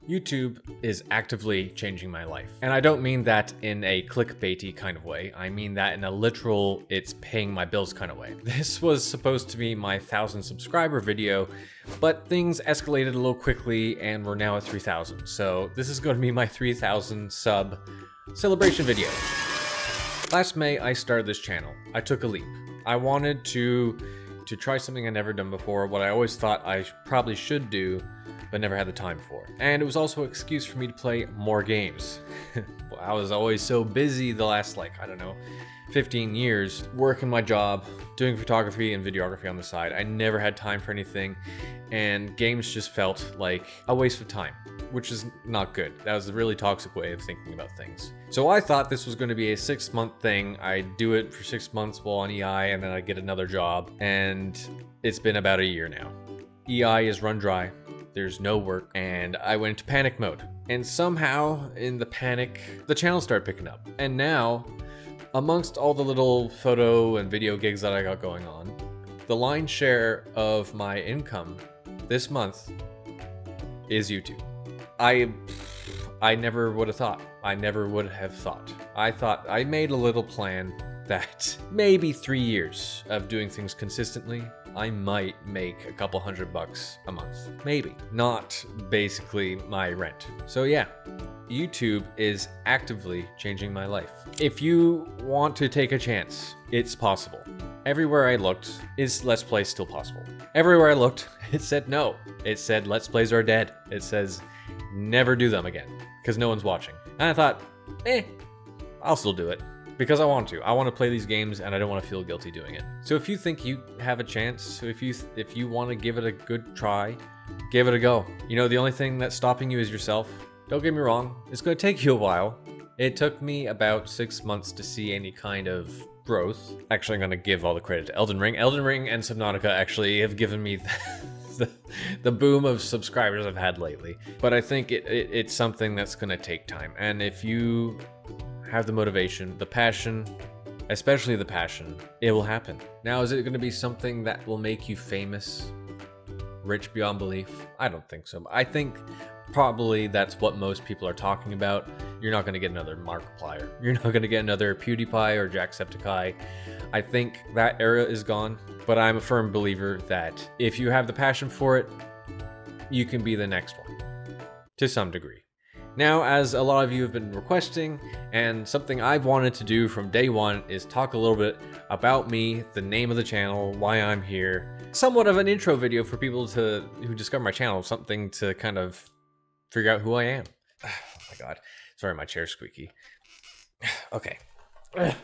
YouTube is actively changing my life. And I don't mean that in a clickbaity kind of way. I mean that in a literal, it's paying my bills kind of way. This was supposed to be my 1,000 subscriber video, but things escalated a little quickly and we're now at 3,000. So this is going to be my 3,000 sub celebration video. Last May, I started this channel. I took a leap. I wanted to try something I'd never done before, what I always thought I probably should do, but never had the time for. And it was also an excuse for me to play more games. I was always so busy the last, 15 years, working my job, doing photography and videography on the side. I never had time for anything, and games just felt like a waste of time, which is not good. That was a really toxic way of thinking about things. So I thought this was going to be a 6-month thing. I'd do it for 6 months while on EI, and then I'd get another job, and it's been about a year now. EI is run dry. There's no work, and I went into panic mode. And somehow, in the panic, the channel started picking up. And now, amongst all the little photo and video gigs that I got going on, the lion's share of my income this month is YouTube. I never would have thought. I thought I made a little plan that maybe 3 years of doing things consistently, I might make a couple $100 a month. Maybe. Not basically my rent. So yeah, YouTube is actively changing my life. If you want to take a chance, it's possible. Everywhere I looked, is Let's Play still possible? Everywhere I looked, it said no. It said Let's Plays are dead. It says never do them again, because no one's watching. And I thought, I'll still do it. Because I want to. I want to play these games and I don't want to feel guilty doing it. So if you think you have a chance, so if you want to give it a good try, give it a go. You know, the only thing that's stopping you is yourself. Don't get me wrong, it's going to take you a while. It took me about 6 months to see any kind of growth. Actually, I'm going to give all the credit to Elden Ring. Elden Ring and Subnautica actually have given me the boom of subscribers I've had lately. But I think it's something that's going to take time. And if you have the motivation, the passion, especially the passion, it will happen. Now, is it going to be something that will make you famous, rich beyond belief? I don't think so. I think probably that's what most people are talking about. You're not going to get another Markiplier. You're not going to get another PewDiePie or Jacksepticeye. I think that era is gone, but I'm a firm believer that if you have the passion for it, you can be the next one, to some degree. Now, as a lot of you have been requesting, and something I've wanted to do from day one is talk a little bit about me, the name of the channel, why I'm here. Somewhat of an intro video for people who discover my channel, something to kind of figure out who I am. Oh my god. Sorry, my chair's squeaky. Okay. But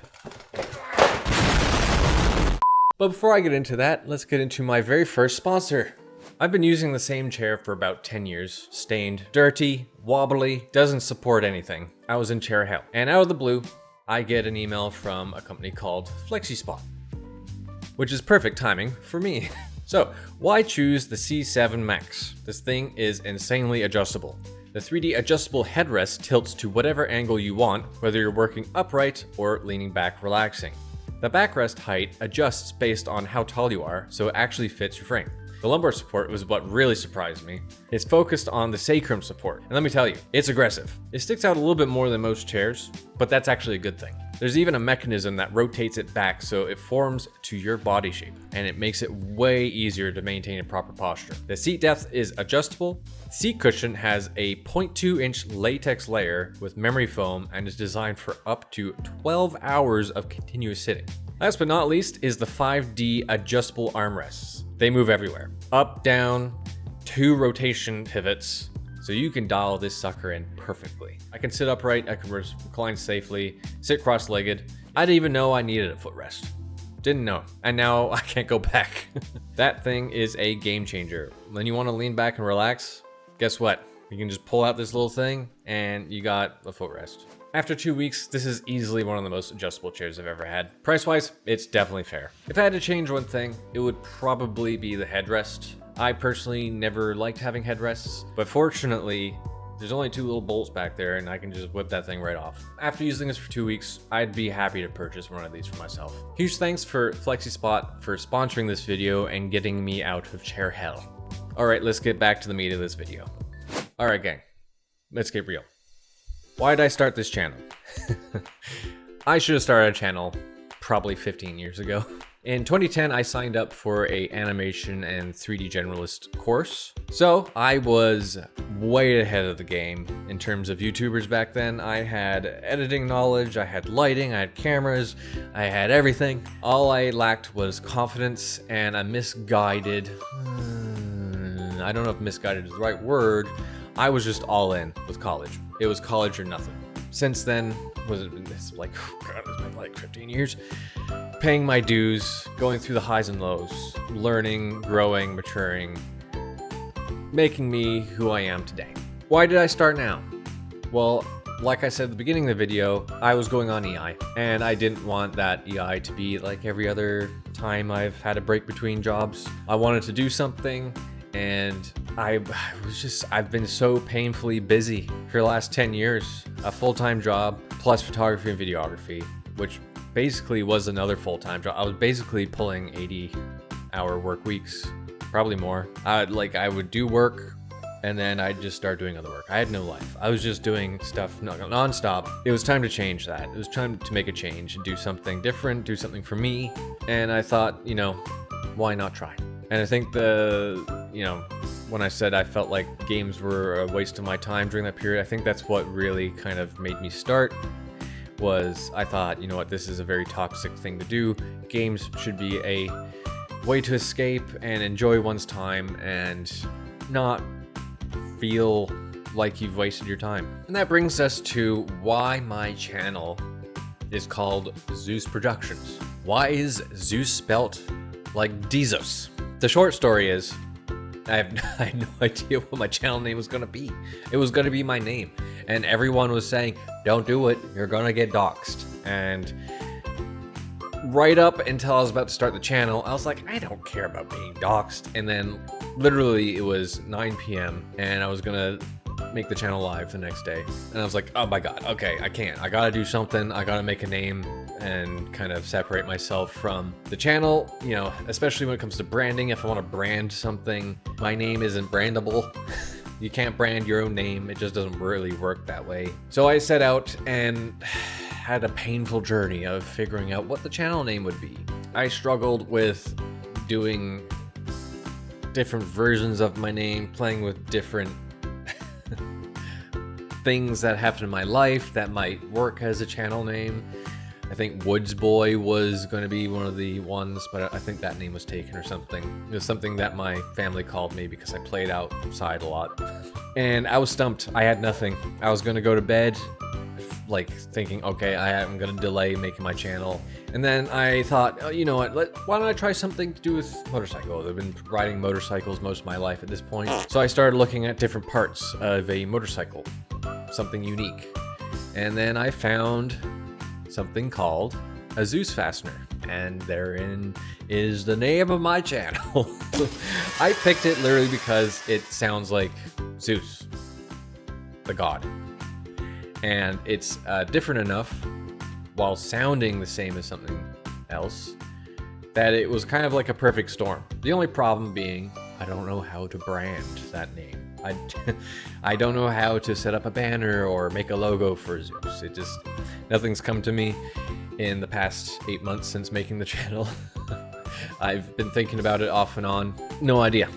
before I get into that, let's get into my very first sponsor. I've been using the same chair for about 10 years. Stained, dirty, wobbly, doesn't support anything. I was in chair hell. And out of the blue, I get an email from a company called FlexiSpot, which is perfect timing for me. So, why choose the C7 Max? This thing is insanely adjustable. The 3D adjustable headrest tilts to whatever angle you want, whether you're working upright or leaning back relaxing. The backrest height adjusts based on how tall you are, so it actually fits your frame. The lumbar support was what really surprised me. It's focused on the sacrum support, and let me tell you, it's aggressive. It sticks out a little bit more than most chairs, but that's actually a good thing. There's even a mechanism that rotates it back so it forms to your body shape, and it makes it way easier to maintain a proper posture. The seat depth is adjustable. The seat cushion has a 0.2-inch latex layer with memory foam and is designed for up to 12 hours of continuous sitting. Last but not least is the 5D adjustable armrests. They move everywhere. Up, down, 2 rotation pivots, so you can dial this sucker in perfectly. I can sit upright, I can recline safely, sit cross-legged. I didn't even know I needed a footrest. Didn't know, and now I can't go back. That thing is a game changer. When you want to lean back and relax, guess what? You can just pull out this little thing and you got a footrest. After 2 weeks, this is easily one of the most adjustable chairs I've ever had. Price-wise, it's definitely fair. If I had to change one thing, it would probably be the headrest. I personally never liked having headrests, but fortunately, there's only 2 little bolts back there and I can just whip that thing right off. After using this for 2 weeks, I'd be happy to purchase one of these for myself. Huge thanks for FlexiSpot for sponsoring this video and getting me out of chair hell. Alright, let's get back to the meat of this video. Alright gang, let's get real. Why did I start this channel? I should have started a channel probably 15 years ago. In 2010, I signed up for a animation and 3D generalist course. So I was way ahead of the game in terms of YouTubers back then. I had editing knowledge, I had lighting, I had cameras, I had everything. All I lacked was confidence and a misguided, I don't know if misguided is the right word. I was just all in with college. It was college or nothing. Since then, it's like 15 years. Paying my dues, going through the highs and lows, learning, growing, maturing, making me who I am today. Why did I start now? Well, like I said at the beginning of the video, I was going on EI, and I didn't want that EI to be like every other time I've had a break between jobs. I wanted to do something, and I've been so painfully busy for the last 10 years. A full-time job, plus photography and videography, which basically was another full-time job. I was basically pulling 80-hour work weeks, probably more. I would do work, and then I'd just start doing other work. I had no life. I was just doing stuff non-stop. It was time to change that. It was time to make a change and do something different, do something for me. And I thought, why not try? And I think when I said I felt like games were a waste of my time during that period, I think that's what really kind of made me start. I thought, this is a very toxic thing to do. Games should be a way to escape and enjoy one's time and not feel like you've wasted your time. And that brings us to why my channel is called DZUS Productions. Why is Zeus spelt like DZUS? The short story is, I had no idea what my channel name was going to be. It was going to be my name. And everyone was saying, don't do it, you're going to get doxxed. And right up until I was about to start the channel, I was like, I don't care about being doxxed. And then literally it was 9 p.m. and I was going to make the channel live the next day. And I was like, oh my God, okay, I can't. I got to do something. I got to make a name and kind of separate myself from the channel, especially when it comes to branding. If I want to brand something, my name isn't brandable. You can't brand your own name. It just doesn't really work that way. So I set out and had a painful journey of figuring out what the channel name would be. I struggled with doing different versions of my name, playing with different things that happened in my life that might work as a channel name. I think Woods Boy was going to be one of the ones, but I think that name was taken or something. It was something that my family called me because I played outside a lot. And I was stumped. I had nothing. I was going to go to bed, thinking, okay, I'm going to delay making my channel. And then I thought, oh, you know what, why don't I try something to do with motorcycles? I've been riding motorcycles most of my life at this point. So I started looking at different parts of a motorcycle, something unique. And then I found something called a Zeus fastener, and therein is the name of my channel. I picked it literally because it sounds like Zeus, the god, and it's different enough while sounding the same as something else that it was kind of like a perfect storm. The only problem being I don't know how to brand that name. I don't know how to set up a banner or make a logo for Zeus. Nothing's come to me in the past 8 months since making the channel. I've been thinking about it off and on. No idea.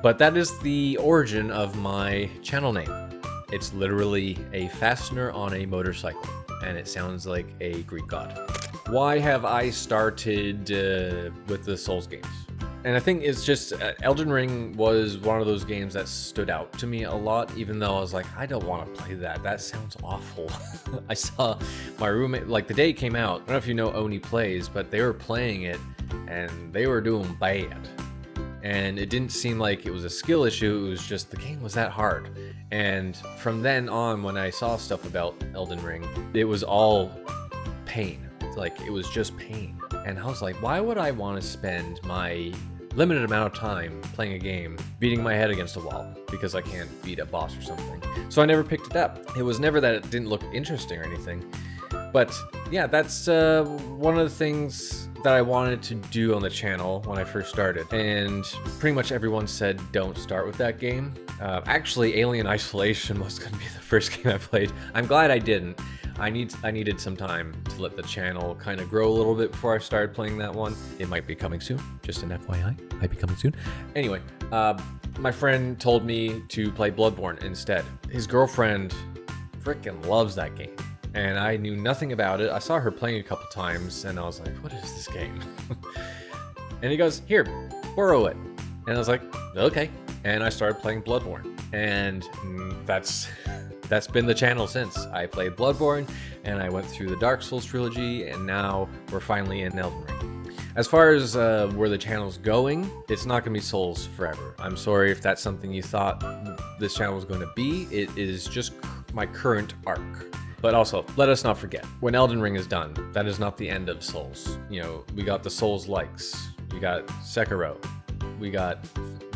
But that is the origin of my channel name. It's literally a fastener on a motorcycle, and it sounds like a Greek god. Why have I started with the Souls games? And I think it's just Elden Ring was one of those games that stood out to me a lot, even though I was like, I don't want to play that. That sounds awful. I saw my roommate, the day it came out, I don't know if you know Oni Plays, but they were playing it and they were doing bad. And it didn't seem like it was a skill issue, it was just the game was that hard. And from then on, when I saw stuff about Elden Ring, it was all pain. It was just pain. And I was like, why would I want to spend my limited amount of time playing a game beating my head against a wall because I can't beat a boss or something? So I never picked it up. It was never that it didn't look interesting or anything. But yeah, that's one of the things that I wanted to do on the channel when I first started, and pretty much everyone said don't start with that game. Actually, Alien Isolation was going to be the first game I played. I'm glad I didn't. I needed some time to let the channel kind of grow a little bit before I started playing that one. It might be coming soon, just an FYI. Might be coming soon. Anyway, my friend told me to play Bloodborne instead. His girlfriend freaking loves that game, and I knew nothing about it. I saw her playing a couple times, and I was like, what is this game? And he goes, here, borrow it. And I was like, okay. And I started playing Bloodborne, and that's been the channel since. I played Bloodborne, and I went through the Dark Souls trilogy, and now we're finally in Elden Ring. As far as where the channel's going, it's not going to be Souls forever. I'm sorry if that's something you thought this channel was going to be. It is just my current arc. But also, let us not forget, when Elden Ring is done, that is not the end of Souls. You know, we got the Souls-likes, we got Sekiro, we got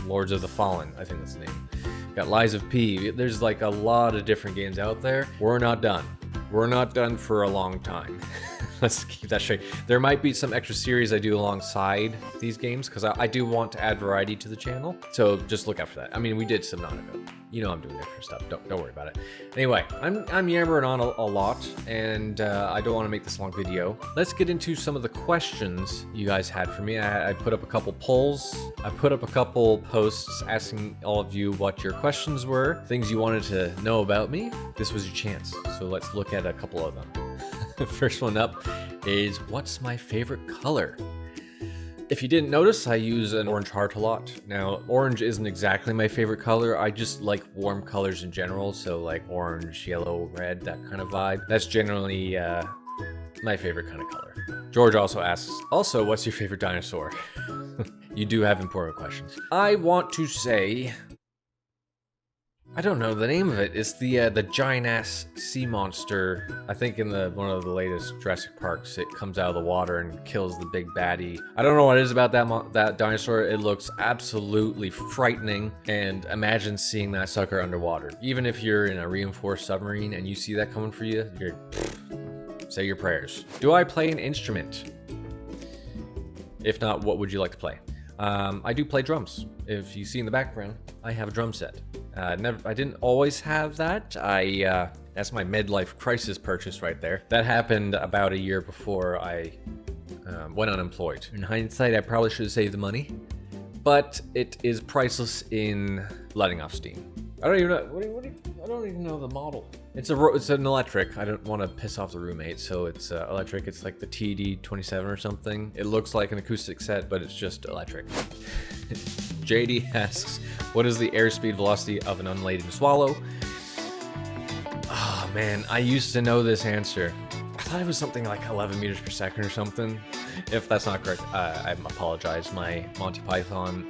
Lords of the Fallen, I think that's the name. Got Lies of P. There's like a lot of different games out there. We're not done. We're not done for a long time. Let's keep that straight. There might be some extra series I do alongside these games, because I do want to add variety to the channel. So just look out for that. I mean, we did Subnautica. You know I'm doing different stuff. Don't worry about it. Anyway, I'm yammering on a lot, and I don't want to make this long video. Let's get into some of the questions you guys had for me. I put up a couple polls. I put up a couple posts asking all of you what your questions were, things you wanted to know about me. This was your chance. So let's look at a couple of them. The first one up is, what's my favorite color? If you didn't notice, I use an orange heart a lot. Now, orange isn't exactly my favorite color. I just like warm colors in general. So like orange, yellow, red, that kind of vibe. That's generally my favorite kind of color. George also asks, also, what's your favorite dinosaur? You do have important questions. I want to say, I don't know the name of it. It's the giant ass sea monster. I think in one of the latest Jurassic Parks, it comes out of the water and kills the big baddie. I don't know what it is about that dinosaur. It looks absolutely frightening, and imagine seeing that sucker underwater. Even if you're in a reinforced submarine and you see that coming for you, say your prayers. Do I play an instrument? If not, what would you like to play? I do play drums. If you see in the background, I have a drum set. I didn't always have that. That's my midlife crisis purchase right there. That happened about a year before I went unemployed. In hindsight, I probably should have saved the money, but it is priceless in letting off steam. I don't even know. I don't even know the model. It's an electric. I don't want to piss off the roommate, so it's electric. It's like the TD27 or something. It looks like an acoustic set, but it's just electric. JD asks, what is the airspeed velocity of an unladen swallow? Oh man, I used to know this answer. I thought it was something like 11 meters per second or something. If that's not correct, I apologize. My Monty Python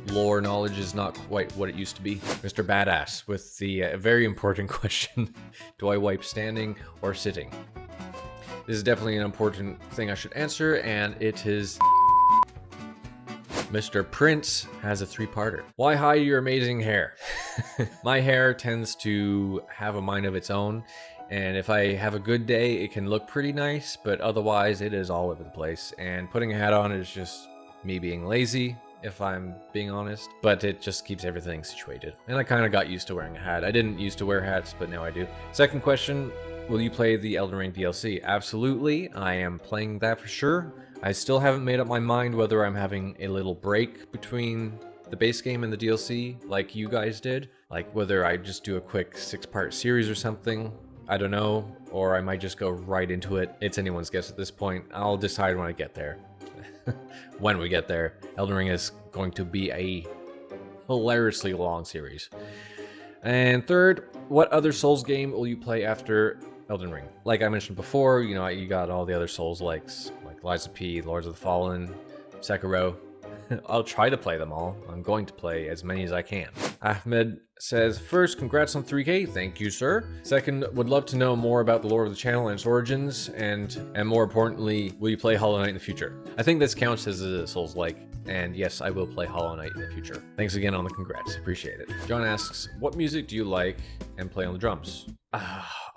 lore knowledge is not quite what it used to be. Mr. Badass with the very important question, do I wipe standing or sitting? This is definitely an important thing I should answer, and it is... Mr. Prince has a three-parter. Why hide your amazing hair? My hair tends to have a mind of its own, and if I have a good day, it can look pretty nice, but otherwise it is all over the place, and putting a hat on is just me being lazy, if I'm being honest, but it just keeps everything situated. And I kind of got used to wearing a hat. I didn't used to wear hats, but now I do. Second question, will you play the Elden Ring DLC? Absolutely, I am playing that for sure. I still haven't made up my mind whether I'm having a little break between the base game and the DLC like you guys did. Like whether I just do a quick 6-part series or something. I don't know, or I might just go right into it. It's anyone's guess at this point. I'll decide when I get there. When we get there. Elden Ring is going to be a hilariously long series. And third, what other Souls game will you play after Elden Ring? Like I mentioned before, you know, you got all the other Souls-likes, like Lies of P, Lords of the Fallen, Sekiro. I'll try to play them all. I'm going to play as many as I can. Ahmed says, first, congrats on 3K. Thank you, sir. Second, would love to know more about the lore of the channel and its origins, and more importantly, will you play Hollow Knight in the future? I think this counts as a Souls-like, and yes, I will play Hollow Knight in the future. Thanks again on the congrats. Appreciate it. John asks, what music do you like and play on the drums?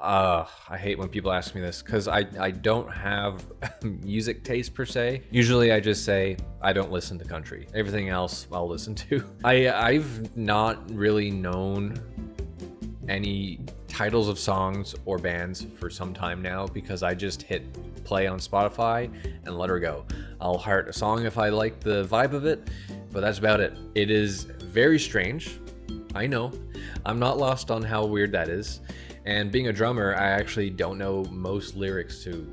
I hate when people ask me this because I don't have music taste per se. Usually I just say I don't listen to country. Everything else I'll listen to. I've not really known any titles of songs or bands for some time now because I just hit play on Spotify and let her go. I'll heart a song if I like the vibe of it, but that's about it. It is very strange. I know. I'm not lost on how weird that is. And being a drummer, I actually don't know most lyrics to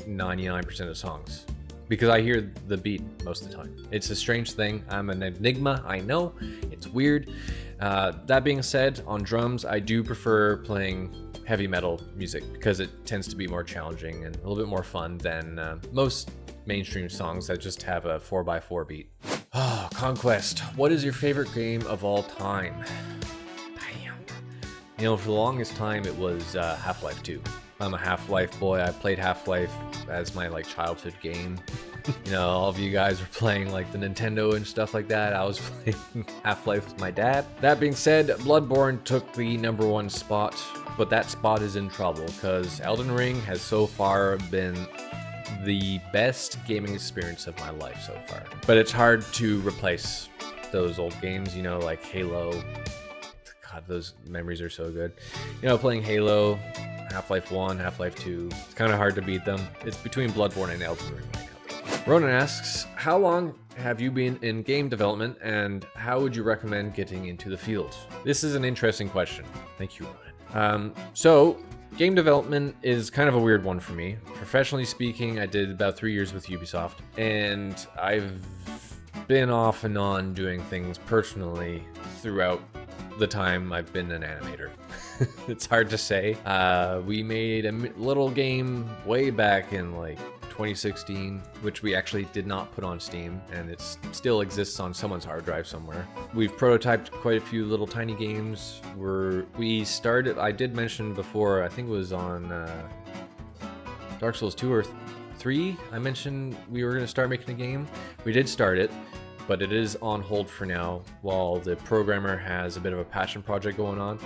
99% of songs because I hear the beat most of the time. It's a strange thing. I'm an enigma, I know. It's weird. That being said, on drums, I do prefer playing heavy metal music because it tends to be more challenging and a little bit more fun than most mainstream songs that just have a 4x4 beat. Oh, Conquest. What is your favorite game of all time? You know, for the longest time, it was Half-Life 2. I'm a Half-Life boy. I played Half-Life as my childhood game. You know, all of you guys were playing the Nintendo and stuff like that. I was playing Half-Life with my dad. That being said, Bloodborne took the #1 spot, but that spot is in trouble because Elden Ring has so far been the best gaming experience of my life so far. But it's hard to replace those old games, you know, like Halo. God, those memories are so good. You know, playing Halo, Half-Life 1, Half-Life 2, it's kind of hard to beat them. It's between Bloodborne and Elden Ring right now. Ronan asks, how long have you been in game development and how would you recommend getting into the field? This is an interesting question. Thank you, Ronan. So, game development is kind of a weird one for me. Professionally speaking, I did about 3 years with Ubisoft, and I've been off and on doing things personally throughout the time I've been an animator. It's hard to say. We made a little game way back in 2016, which we actually did not put on Steam, and it still exists on someone's hard drive somewhere. We've prototyped quite a few little tiny games. We started, I did mention before, I think it was on Dark Souls 2 or 3, I mentioned we were going to start making a game. We did start it, but it is on hold for now while the programmer has a bit of a passion project going on.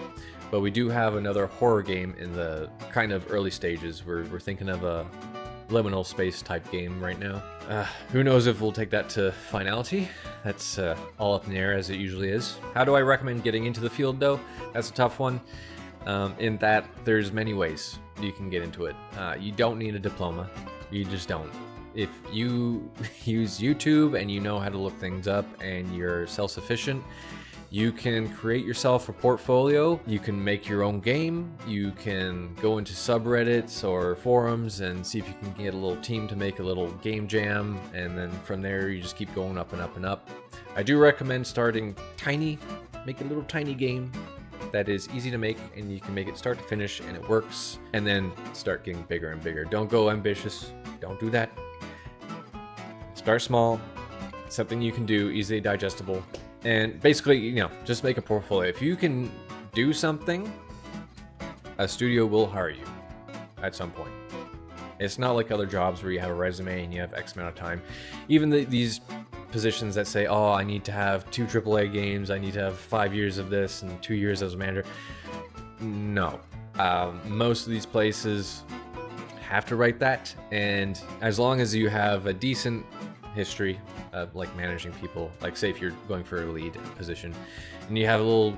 But we do have another horror game in the kind of early stages. We're thinking of a liminal space type game right now. Who knows if we'll take that to finality? That's all up in the air as it usually is. How do I recommend getting into the field though? That's a tough one. In that there's many ways you can get into it. You don't need a diploma. You just don't. If you use YouTube and you know how to look things up and you're self-sufficient, you can create yourself a portfolio, you can make your own game, you can go into subreddits or forums and see if you can get a little team to make a little game jam, and then from there you just keep going up and up and up. I do recommend starting tiny, make a little tiny game that is easy to make and you can make it start to finish and it works, and then start getting bigger and bigger. Don't go ambitious, don't do that. Start small, something you can do, easily digestible, and basically, you know, just make a portfolio. If you can do something, a studio will hire you at some point. It's not like other jobs where you have a resume and you have X amount of time. Even these positions that say, oh, I need to have 2 AAA games, I need to have 5 years of this and 2 years as a manager. No. Most of these places have to write that, and as long as you have a decent history of managing people, say if you're going for a lead position and you have a little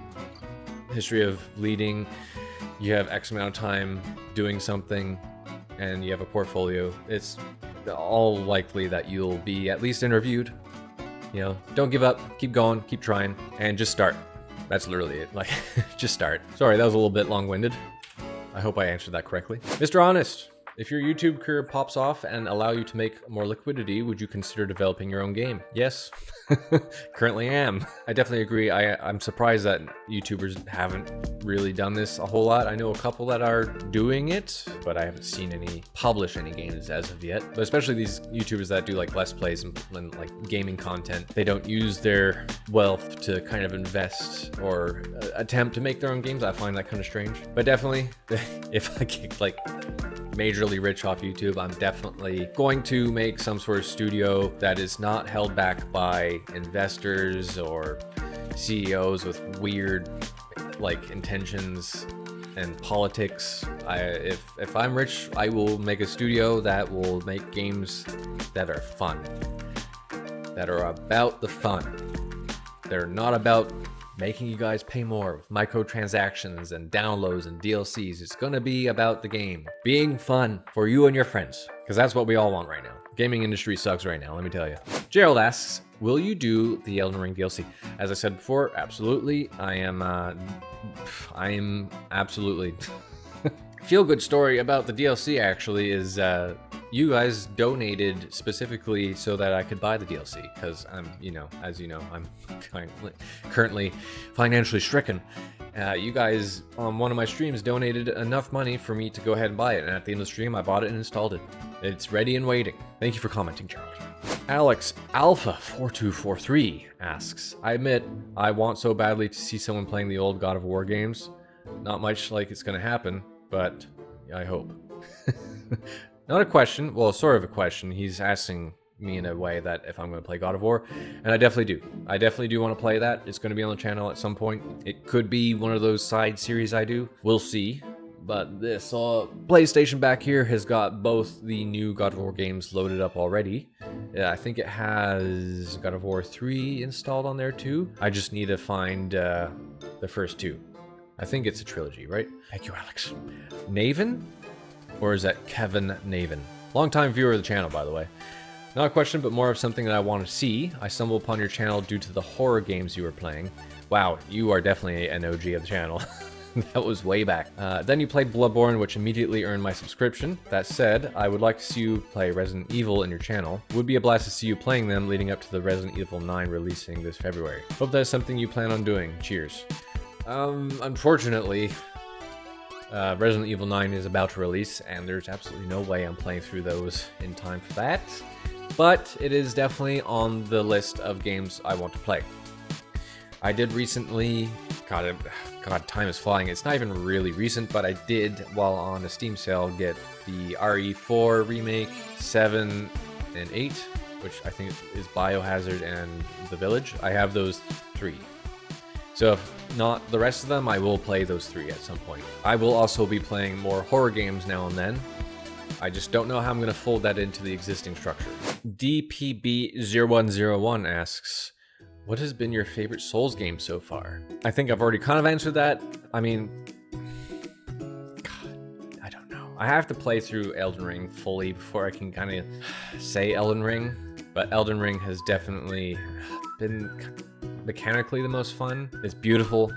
history of leading, you have X amount of time doing something, and you have a portfolio, it's all likely that you'll be at least interviewed. You know, don't give up, keep going, keep trying, and just start. That's literally it. Just start. Sorry, that was a little bit long-winded. I hope I answered that correctly. Mr. Honest, If your YouTube career pops off and allow you to make more liquidity, would you consider developing your own game? Yes, currently am. I definitely agree. I'm surprised that YouTubers haven't really done this a whole lot. I know a couple that are doing it, but I haven't seen any publish any games as of yet. But especially these YouTubers that do like Let's Plays and like gaming content, they don't use their wealth to kind of invest or attempt to make their own games. I find that kind of strange. But definitely, if I get like majorly rich off YouTube, I'm definitely going to make some sort of studio that is not held back by investors or CEOs with weird like intentions and politics. If I'm rich, I will make a studio that will make games that are fun, that are about the fun. They're not about making you guys pay more with microtransactions and downloads and DLCs. It's gonna be about the game being fun for you and your friends, because that's what we all want right now. Gaming industry sucks right now, let me tell you. Gerald asks, will you do the Elden Ring DLC? As I said before, absolutely. I am absolutely. Feel good story about the DLC actually is you guys donated specifically so that I could buy the DLC, because I'm, as you know, I'm currently financially stricken. You guys on one of my streams donated enough money for me to go ahead and buy it, and at the end of the stream I bought it and installed it. It's ready and waiting. Thank you for commenting, Gerald. Alex Alpha 4243 asks, I admit I want so badly to see someone playing the old God of War games. Not much like it's gonna happen, but I hope. Not a question, well, sort of a question. He's asking me in a way that if I'm going to play God of War, and I definitely do. I definitely do want to play that. It's going to be on the channel at some point. It could be one of those side series I do. We'll see. But this PlayStation back here has got both the new God of War games loaded up already. I think it has God of War 3 installed on there too. I just need to find the first two. I think it's a trilogy, right? Thank you, Alex. Naven? Or is that Kevin Naven? Longtime viewer of the channel, by the way. Not a question, but more of something that I want to see. I stumbled upon your channel due to the horror games you were playing. Wow, you are definitely an OG of the channel. That was way back. Then you played Bloodborne, which immediately earned my subscription. That said, I would like to see you play Resident Evil in your channel. Would be a blast to see you playing them leading up to the Resident Evil 9 releasing this February. Hope that is something you plan on doing. Cheers. Unfortunately, Resident Evil 9 is about to release, and there's absolutely no way I'm playing through those in time for that. But it is definitely on the list of games I want to play. I did recently, God, time is flying. It's not even really recent, but I did, while on a Steam sale, get the RE4 remake, 7 and 8, which I think is Biohazard and The Village. I have those 3. So if not the rest of them, I will play those 3 at some point. I will also be playing more horror games now and then. I just don't know how I'm going to fold that into the existing structure. DPB0101 asks, what has been your favorite Souls game so far? I think I've already kind of answered that. I mean, God, I don't know. I have to play through Elden Ring fully before I can kind of say Elden Ring. But Elden Ring has definitely been mechanically the most fun. It's beautiful.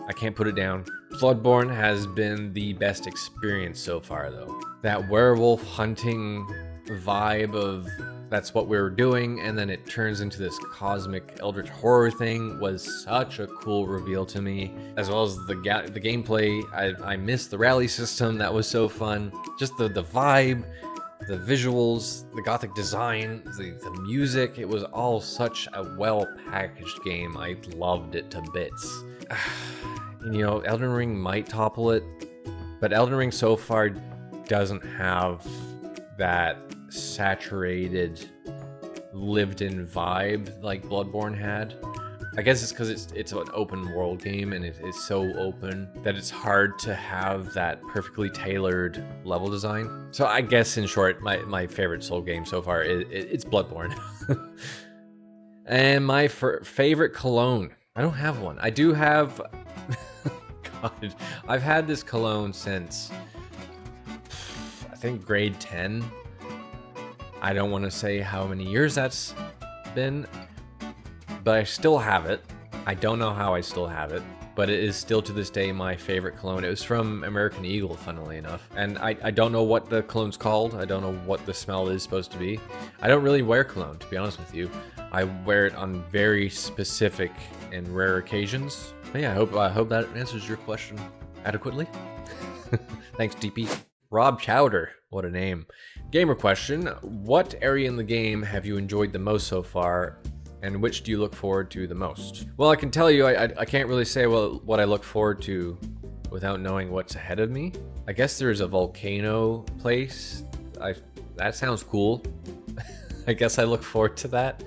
I can't put it down. Bloodborne has been the best experience so far, though. That werewolf hunting vibe of that's what we were doing, and then it turns into this cosmic eldritch horror thing was such a cool reveal to me. As well as the gameplay. I missed the rally system. That was so fun. Just the vibe, the visuals, the gothic design, the music. It was all such a well-packaged game. I loved it to bits. You know, Elden Ring might topple it, but Elden Ring so far doesn't have that saturated, lived-in vibe like Bloodborne had. I guess it's because it's an open world game, and it is so open that it's hard to have that perfectly tailored level design. So I guess in short, my favorite Soul game so far it's Bloodborne. And my favorite cologne. I don't have one. I do have... God, I've had this cologne since I think grade 10. I don't want to say how many years that's been, but I still have it. I don't know how I still have it. but it is still to this day my favorite cologne. It was from American Eagle, funnily enough. And I don't know what the cologne's called. I don't know what the smell is supposed to be. I don't really wear cologne, to be honest with you. I wear it on very specific and rare occasions. But yeah, I hope that answers your question adequately. Thanks, DP. Rob Chowder, what a name. Gamer question, what area in the game have you enjoyed the most so far, and which do you look forward to the most? Well, I can tell you, I can't really say what I look forward to without knowing what's ahead of me. I guess there's a volcano place. That sounds cool. I guess I look forward to that.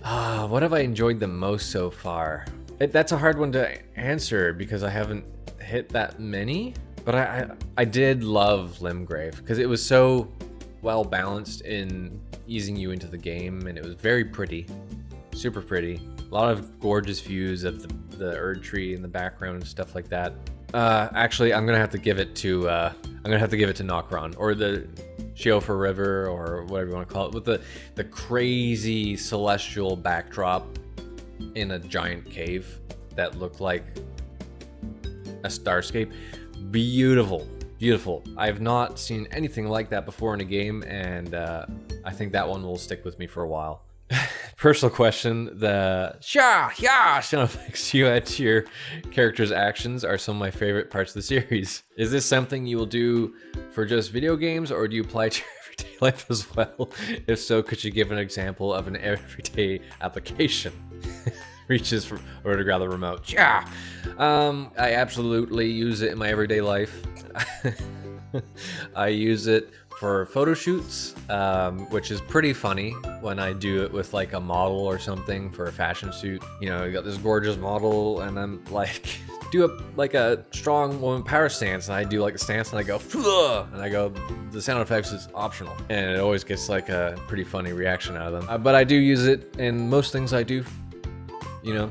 What have I enjoyed the most so far? That's a hard one to answer because I haven't hit that many. But I did love Limgrave because it was so well balanced in easing you into the game, and it was very pretty, super pretty. A lot of gorgeous views of the Erd tree in the background and stuff like that. Actually, I'm gonna have to give it to Nokron, or the Shiofa River, or whatever you want to call it, with the crazy celestial backdrop in a giant cave that looked like a starscape. Beautiful, beautiful. I've not seen anything like that before in a game, and I think that one will stick with me for a while. Personal question, the sound effects you add to your character's actions are some of my favorite parts of the series. Is this something you will do for just video games, or do you apply to your everyday life as well? If so, could you give an example of an everyday application? Reaches for or to grab the remote. I absolutely use it in my everyday life. I use it for photo shoots, which is pretty funny when I do it with like a model or something for a fashion shoot. You know, you got this gorgeous model, and I'm like, do a strong woman power stance, and I do like a stance, and I go, "Fuh!" And I go, the sound effects is optional, and it always gets like a pretty funny reaction out of them. But I do use it in most things I do. You know,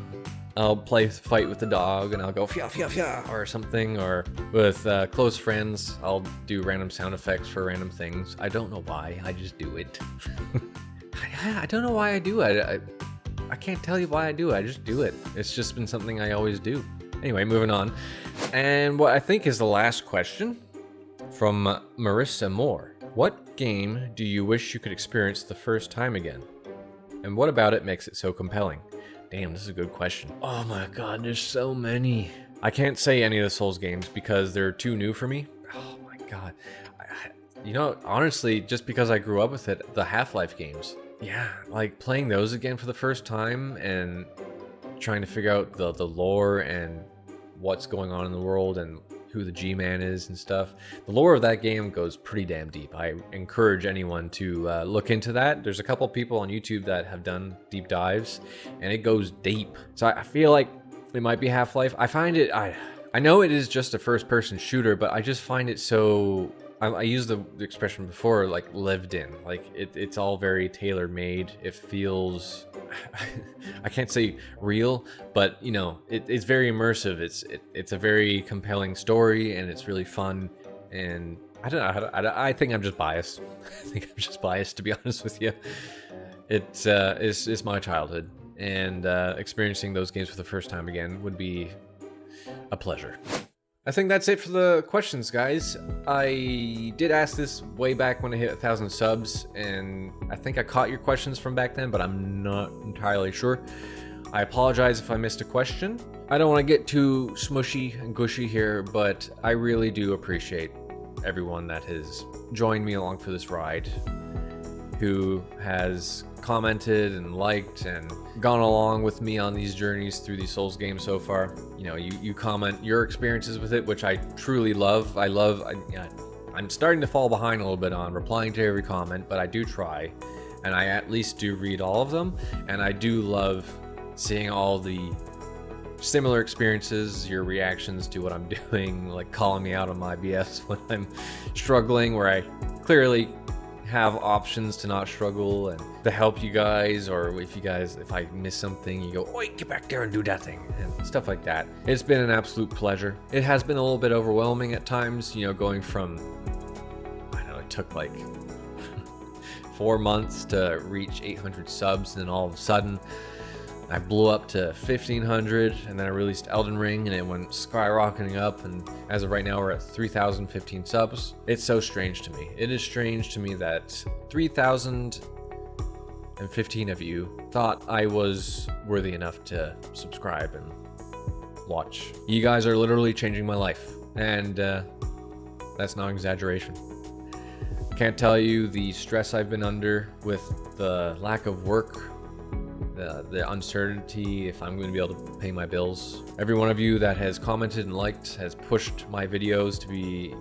I'll fight with the dog, and I'll go fya fya fya or something, or with close friends, I'll do random sound effects for random things. I don't know why, I just do it. I don't know why I do it. I can't tell you why I do it, I just do it. It's just been something I always do. Anyway, moving on. And what I think is the last question from Marissa Moore. What game do you wish you could experience the first time again? And what about it makes it so compelling? Damn, this is a good question. Oh my god, there's so many. I can't say any of the Souls games because they're too new for me. Oh my god. You know, honestly, just because I grew up with it, the Half-Life games. Yeah, like playing those again for the first time and trying to figure out the lore and what's going on in the world and who the G-Man is and stuff. The lore of that game goes pretty damn deep. I encourage anyone to look into that. There's a couple people on YouTube that have done deep dives, and it goes deep. So I feel like it might be Half-Life. I find it, I know it is just a first-person shooter, but I just find it so... I used the expression before, like lived in. Like it's all very tailor-made. It feels, I can't say real, but you know, it's very immersive. It's a very compelling story, and it's really fun. And I don't know. I think I'm just biased. I think I'm just biased, to be honest with you. It's my childhood, and experiencing those games for the first time again would be a pleasure. I think that's it for the questions, guys. I did ask this way back when I hit 1,000 subs, and I think I caught your questions from back then, but I'm not entirely sure. I apologize if I missed a question. I don't want to get too smushy and gushy here, but I really do appreciate everyone that has joined me along for this ride, who has commented and liked and gone along with me on these journeys through these Souls games so far. You know, you comment your experiences with it, which I truly love. I'm starting to fall behind a little bit on replying to every comment, but I do try, and I at least do read all of them, and I do love seeing all the similar experiences, your reactions to what I'm doing, like calling me out on my BS when I'm struggling, where I clearly have options to not struggle and to help you guys, or if I miss something, you go, oi, get back there and do that thing, and stuff like that. It's been an absolute pleasure. It has been a little bit overwhelming at times, you know, going from, I don't know, it took like 4 months to reach 800 subs, and then all of a sudden I blew up to 1,500, and then I released Elden Ring, and it went skyrocketing up, and as of right now, we're at 3,015 subs. It's so strange to me. It is strange to me that 3,015 of you thought I was worthy enough to subscribe and watch. You guys are literally changing my life, and that's not exaggeration. Can't tell you the stress I've been under with the lack of work, the uncertainty if I'm going to be able to pay my bills. Every one of you that has commented and liked has pushed my videos to be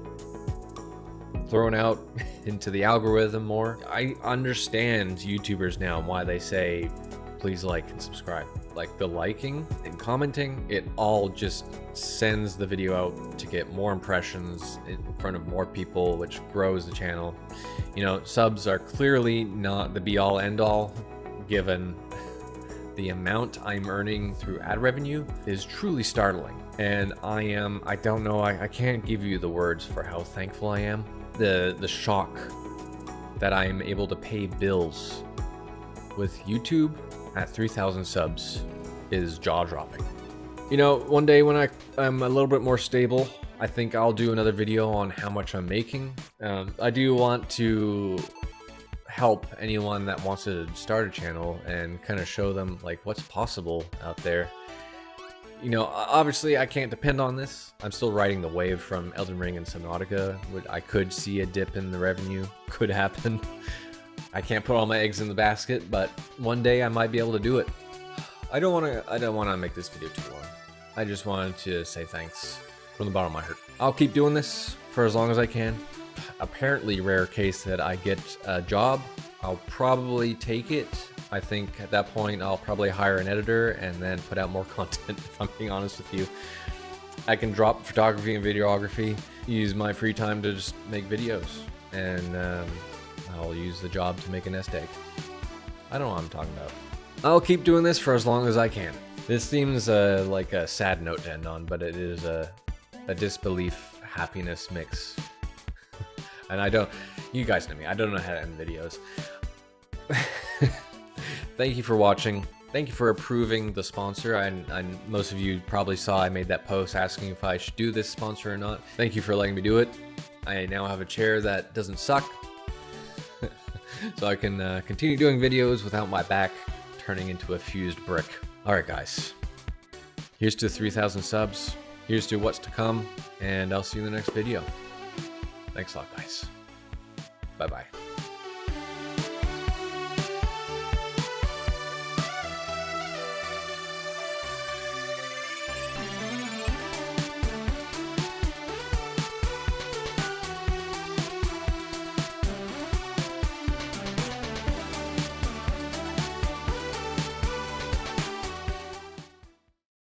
thrown out into the algorithm more. I understand YouTubers now why they say please like and subscribe. Like the liking and commenting, it all just sends the video out to get more impressions in front of more people, which grows the channel. You know, subs are clearly not the be all end all, given the amount I'm earning through ad revenue is truly startling. And I don't know, I can't give you the words for how thankful I am. The shock that I'm able to pay bills with YouTube at 3,000 subs is jaw-dropping. You know, one day when I'm a little bit more stable, I think I'll do another video on how much I'm making. I do want to help anyone that wants to start a channel and kind of show them like what's possible out there. You know, obviously I can't depend on this. I'm still riding the wave from Elden Ring and Subnautica. I could see a dip in the revenue, could happen. I can't put all my eggs in the basket, but one day I might be able to do it. I don't want to make this video too long. I just wanted to say thanks from the bottom of my heart. I'll keep doing this for as long as I can. Apparently rare case that I get a job, I'll probably take it. I think at that point I'll probably hire an editor and then put out more content, if I'm being honest with you. I can drop photography and videography, use my free time to just make videos, and I'll use the job to make a nest egg. I don't know what I'm talking about. I'll keep doing this for as long as I can. This seems like a sad note to end on, but it is a disbelief happiness mix. And you guys know me, I don't know how to end videos. Thank you for watching. Thank you for approving the sponsor. And most of you probably saw I made that post asking if I should do this sponsor or not. Thank you for letting me do it. I now have a chair that doesn't suck. So I can continue doing videos without my back turning into a fused brick. Alright guys, here's to 3,000 subs, here's to what's to come, and I'll see you in the next video. Thanks a lot guys. Bye bye.